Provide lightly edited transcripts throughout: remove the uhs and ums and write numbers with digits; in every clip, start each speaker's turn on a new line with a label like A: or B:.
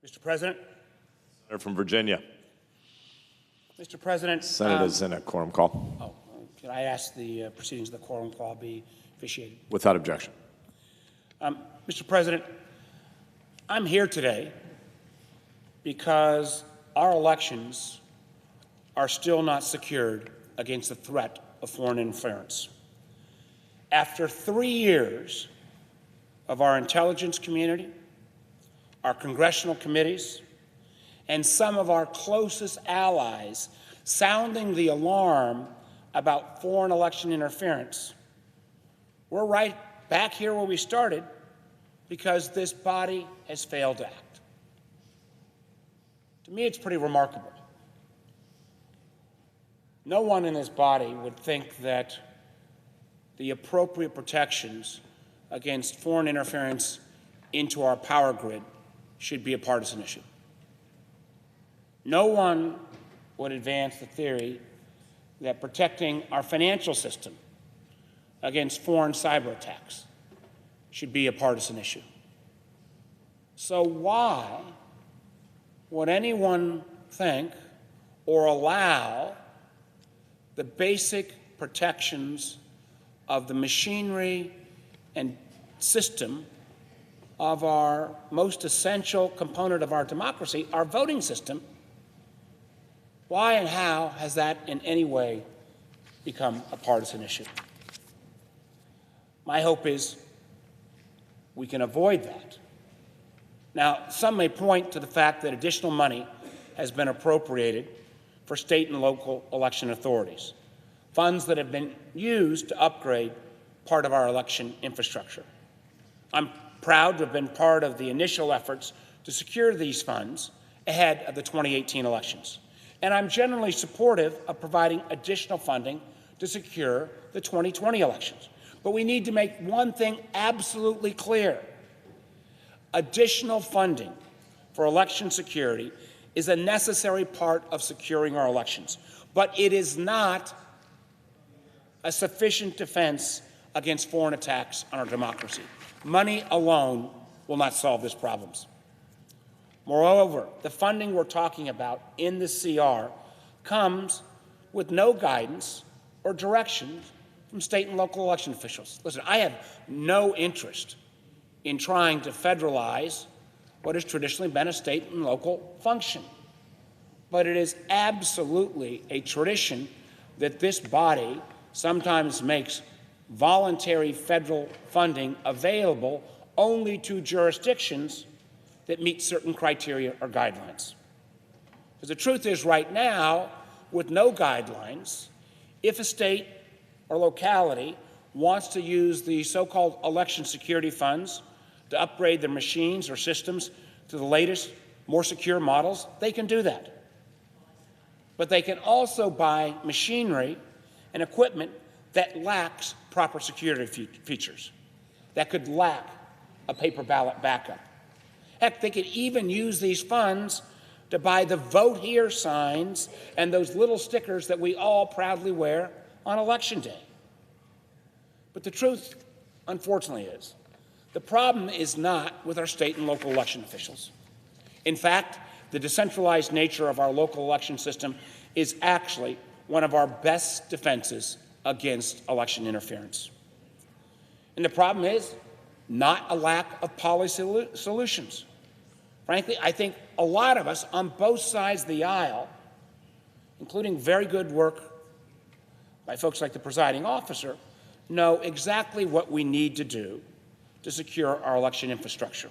A: Mr. President.
B: Senator from Virginia.
A: Mr. President.
B: Senator's in a quorum call.
A: Oh, can I ask the proceedings of the quorum call be officiated?
B: Without objection.
A: Mr. President, I'm here today because our elections are still not secured against the threat of foreign interference. After 3 years of our intelligence community, our congressional committees, and some of our closest allies sounding the alarm about foreign election interference, we're right back here where we started because this body has failed to act. To me, it's pretty remarkable. No one in this body would think that the appropriate protections against foreign interference into our power grid should be a partisan issue. No one would advance the theory that protecting our financial system against foreign cyber attacks should be a partisan issue. So why would anyone think or allow the basic protections of the machinery and system of our most essential component of our democracy, our voting system? Why and how has that in any way become a partisan issue? My hope is we can avoid that. Now, some may point to the fact that additional money has been appropriated for state and local election authorities, funds that have been used to upgrade part of our election infrastructure. I'm proud to have been part of the initial efforts to secure these funds ahead of the 2018 elections. And I'm generally supportive of providing additional funding to secure the 2020 elections. But we need to make one thing absolutely clear. Additional funding for election security is a necessary part of securing our elections, but it is not a sufficient defense against foreign attacks on our democracy. Money alone will not solve these problems. Moreover, the funding we're talking about in the CR comes with no guidance or direction from state and local election officials. Listen, I have no interest in trying to federalize what has traditionally been a state and local function. But it is absolutely a tradition that this body sometimes makes voluntary federal funding available only to jurisdictions that meet certain criteria or guidelines. Because the truth is, right now, with no guidelines, if a state or locality wants to use the so-called election security funds to upgrade their machines or systems to the latest, more secure models, they can do that. But they can also buy machinery and equipment that lacks proper security features, that could lack a paper ballot backup. Heck, they could even use these funds to buy the vote here signs and those little stickers that we all proudly wear on Election Day. But the truth, unfortunately, is the problem is not with our state and local election officials. In fact, the decentralized nature of our local election system is actually one of our best defenses against election interference. And the problem is not a lack of policy solutions. Frankly, I think a lot of us on both sides of the aisle, including very good work by folks like the presiding officer, know exactly what we need to do to secure our election infrastructure.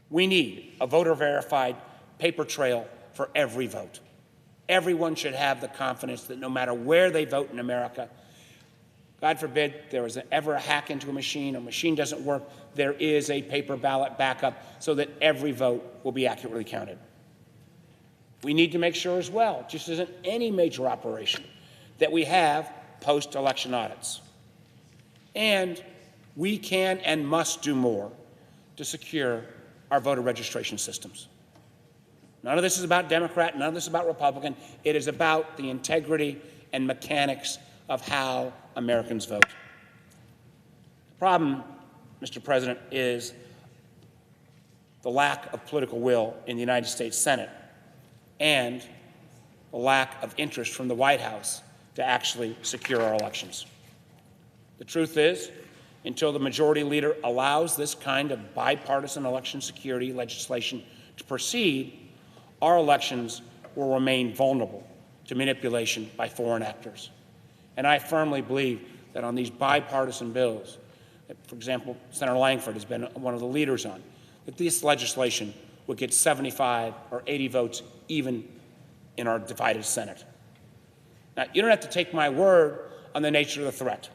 A: We need a voter-verified paper trail for every vote. Everyone should have the confidence that no matter where they vote in America, God forbid there is ever a hack into a machine doesn't work, there is a paper ballot backup so that every vote will be accurately counted. We need to make sure as well, just as in any major operation, that we have post-election audits. And we can and must do more to secure our voter registration systems. None of this is about Democrat, none of this is about Republican. It is about the integrity and mechanics of how Americans vote. The problem, Mr. President, is the lack of political will in the United States Senate and the lack of interest from the White House to actually secure our elections. The truth is, until the majority leader allows this kind of bipartisan election security legislation to proceed, our elections will remain vulnerable to manipulation by foreign actors. And I firmly believe that on these bipartisan bills, that, for example, Senator Langford has been one of the leaders on, that this legislation would get 75 or 80 votes even in our divided Senate. Now, you don't have to take my word on the nature of the threat.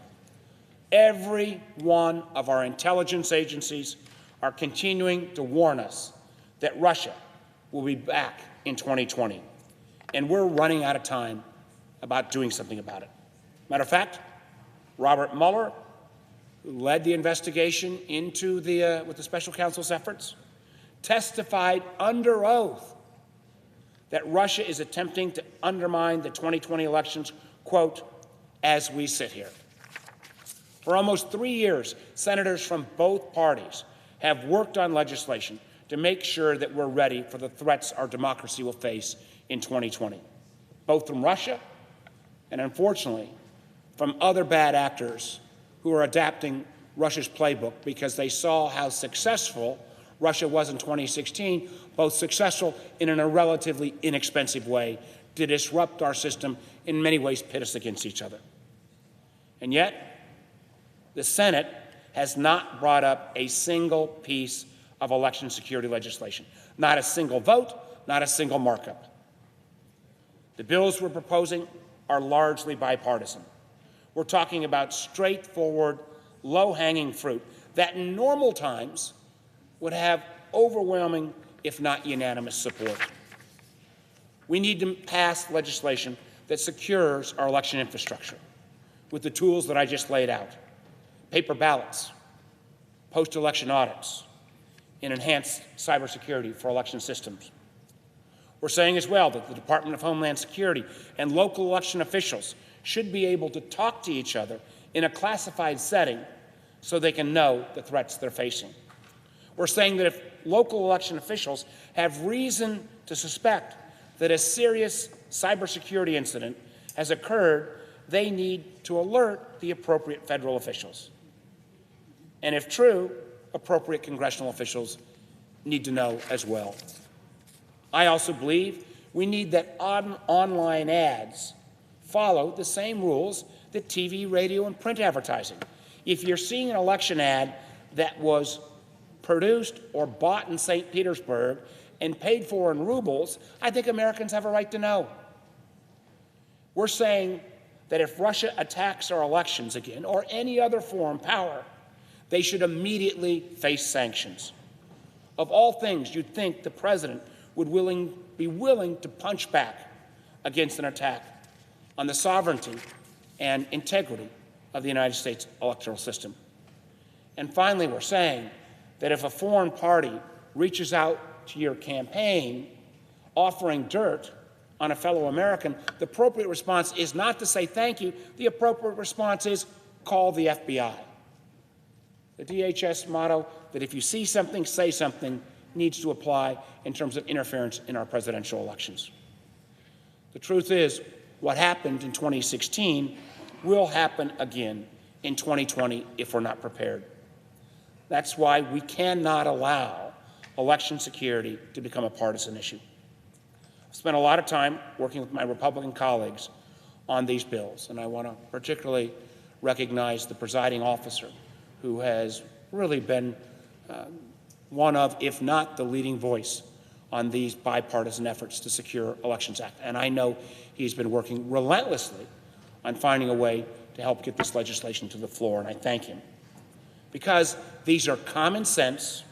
A: Every one of our intelligence agencies are continuing to warn us that Russia will be back in 2020, and we're running out of time about doing something about it. Matter of fact, Robert Mueller, who led the investigation into with the special counsel's efforts, testified under oath that Russia is attempting to undermine the 2020 elections, quote, as we sit here. For almost 3 years, senators from both parties have worked on legislation to make sure that we're ready for the threats our democracy will face in 2020, both from Russia and, unfortunately, from other bad actors who are adapting Russia's playbook because they saw how successful Russia was in 2016, both successful and in a relatively inexpensive way to disrupt our system, in many ways pit us against each other. And yet, the Senate has not brought up a single piece of election security legislation, not a single vote, not a single markup. The bills we're proposing are largely bipartisan. We're talking about straightforward, low-hanging fruit that in normal times would have overwhelming, if not unanimous, support. We need to pass legislation that secures our election infrastructure with the tools that I just laid out: paper ballots, post-election audits, and enhanced cybersecurity for election systems. We're saying as well that the Department of Homeland Security and local election officials should be able to talk to each other in a classified setting so they can know the threats they're facing. We're saying that if local election officials have reason to suspect that a serious cybersecurity incident has occurred, they need to alert the appropriate federal officials. And if true, appropriate congressional officials need to know as well. I also believe we need that online ads follow the same rules that TV, radio, and print advertising. If you're seeing an election ad that was produced or bought in St. Petersburg and paid for in rubles, I think Americans have a right to know. We're saying that if Russia attacks our elections again, or any other foreign power, they should immediately face sanctions. Of all things, you'd think the president would be willing to punch back against an attack on the sovereignty and integrity of the United States electoral system. And finally, we're saying that if a foreign party reaches out to your campaign offering dirt on a fellow American, the appropriate response is not to say thank you. The appropriate response is call the FBI. The DHS motto that if you see something, say something needs to apply in terms of interference in our presidential elections. The truth is, what happened in 2016 will happen again in 2020 if we're not prepared. That's why we cannot allow election security to become a partisan issue. I've spent a lot of time working with my Republican colleagues on these bills, and I want to particularly recognize the presiding officer who has really been one of, if not the leading voice on these bipartisan efforts to secure Elections Act. And I know he's been working relentlessly on finding a way to help get this legislation to the floor, and I thank him. Because these are common sense,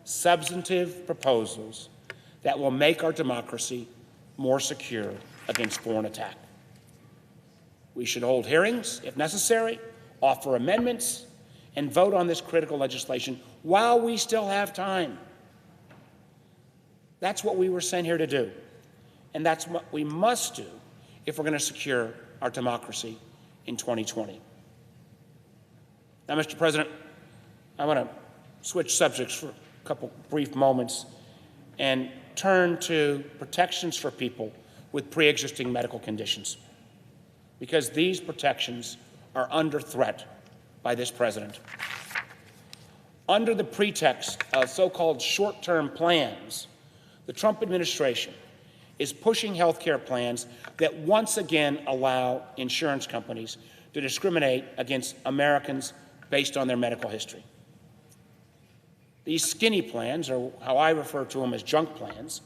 A: substantive proposals that will make our democracy more secure against foreign attack. We should hold hearings if necessary, offer amendments, and vote on this critical legislation while we still have time. That's what we were sent here to do, and that's what we must do if we're going to secure our democracy in 2020. Now, Mr. President, I want to switch subjects for a couple brief moments and turn to protections for people with pre-existing medical conditions, because these protections are under threat by this president. Under the pretext of so-called short-term plans, the Trump administration is pushing health care plans that once again allow insurance companies to discriminate against Americans based on their medical history. These skinny plans, or how I refer to them as junk plans,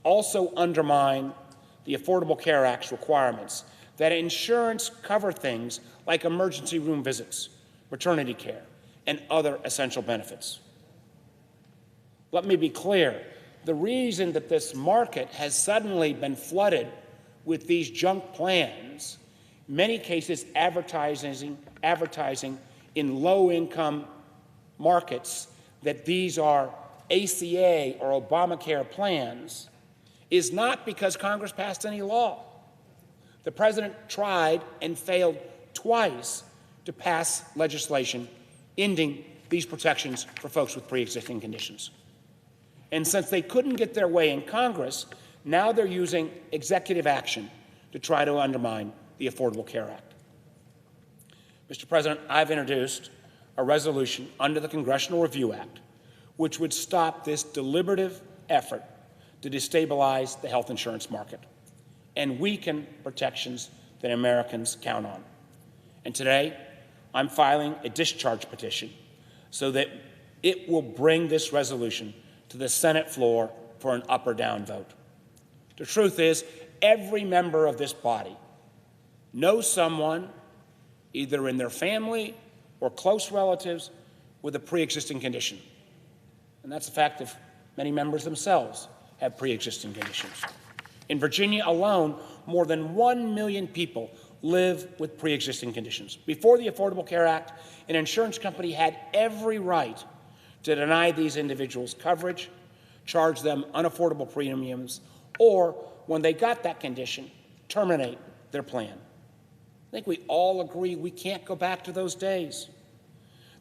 A: also undermine the Affordable Care Act's requirements that insurance cover things like emergency room visits, maternity care, and other essential benefits. Let me be clear. The reason that this market has suddenly been flooded with these junk plans, many cases advertising in low-income markets that these are ACA or Obamacare plans, is not because Congress passed any law. The president tried and failed twice to pass legislation ending these protections for folks with pre-existing conditions. And since they couldn't get their way in Congress, now they're using executive action to try to undermine the Affordable Care Act. Mr. President, I've introduced a resolution under the Congressional Review Act which would stop this deliberative effort to destabilize the health insurance market and weaken protections that Americans count on. And today, I'm filing a discharge petition so that it will bring this resolution to the Senate floor for an up or down vote. The truth is, every member of this body knows someone, either in their family or close relatives, with a pre-existing condition. And that's a fact if many members themselves have pre-existing conditions. In Virginia alone, more than 1 million people live with pre-existing conditions. Before the Affordable Care Act, an insurance company had every right to deny these individuals coverage, charge them unaffordable premiums, or, when they got that condition, terminate their plan. I think we all agree we can't go back to those days.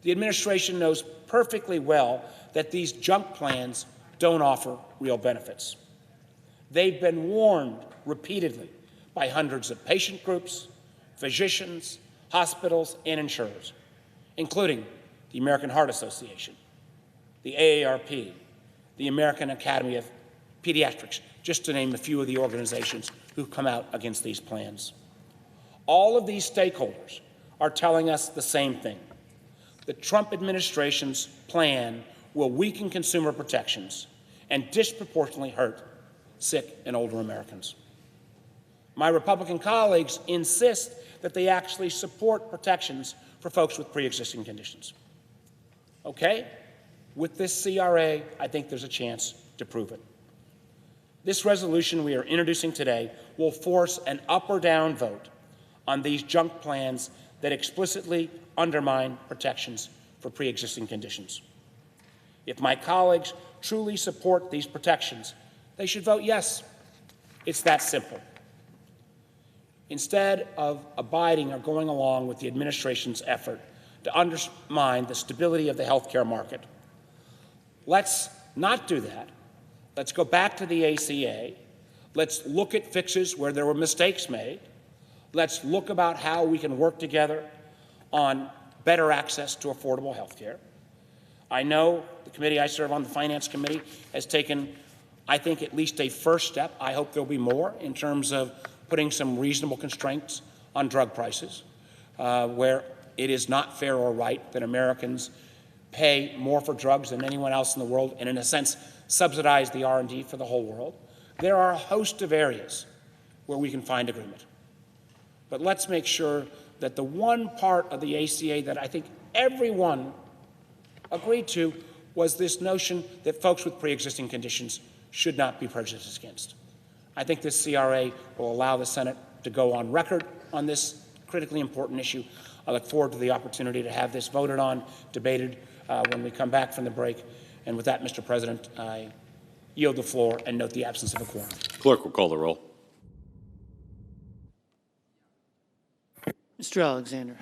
A: The administration knows perfectly well that these junk plans don't offer real benefits. They've been warned repeatedly by hundreds of patient groups, physicians, hospitals, and insurers, including the American Heart Association, the AARP, the American Academy of Pediatrics, just to name a few of the organizations who've come out against these plans. All of these stakeholders are telling us the same thing. The Trump administration's plan will weaken consumer protections and disproportionately hurt sick and older Americans. My Republican colleagues insist that they actually support protections for folks with pre-existing conditions. Okay? With this CRA, I think there's a chance to prove it. This resolution we are introducing today will force an up or down vote on these junk plans that explicitly undermine protections for pre-existing conditions. If my colleagues truly support these protections, they should vote yes. It's that simple. Instead of abiding or going along with the administration's effort to undermine the stability of the healthcare market, let's not do that. Let's go back to the ACA. Let's look at fixes where there were mistakes made. Let's look about how we can work together on better access to affordable health care. I know the committee I serve on, the Finance Committee, has taken, I think, at least a first step. I hope there'll be more in terms of putting some reasonable constraints on drug prices, where it is not fair or right that Americans pay more for drugs than anyone else in the world and, in a sense, subsidize the R&D for the whole world. There are a host of areas where we can find agreement. But let's make sure that the one part of the ACA that I think everyone agreed to was this notion that folks with pre-existing conditions should not be prejudiced against. I think this CRA will allow the Senate to go on record on this critically important issue. I look forward to the opportunity to have this voted on, debated when we come back from the break. And with that, Mr. President, I yield the floor and note the absence of a quorum.
B: Clerk will call the roll.
C: Mr. Alexander.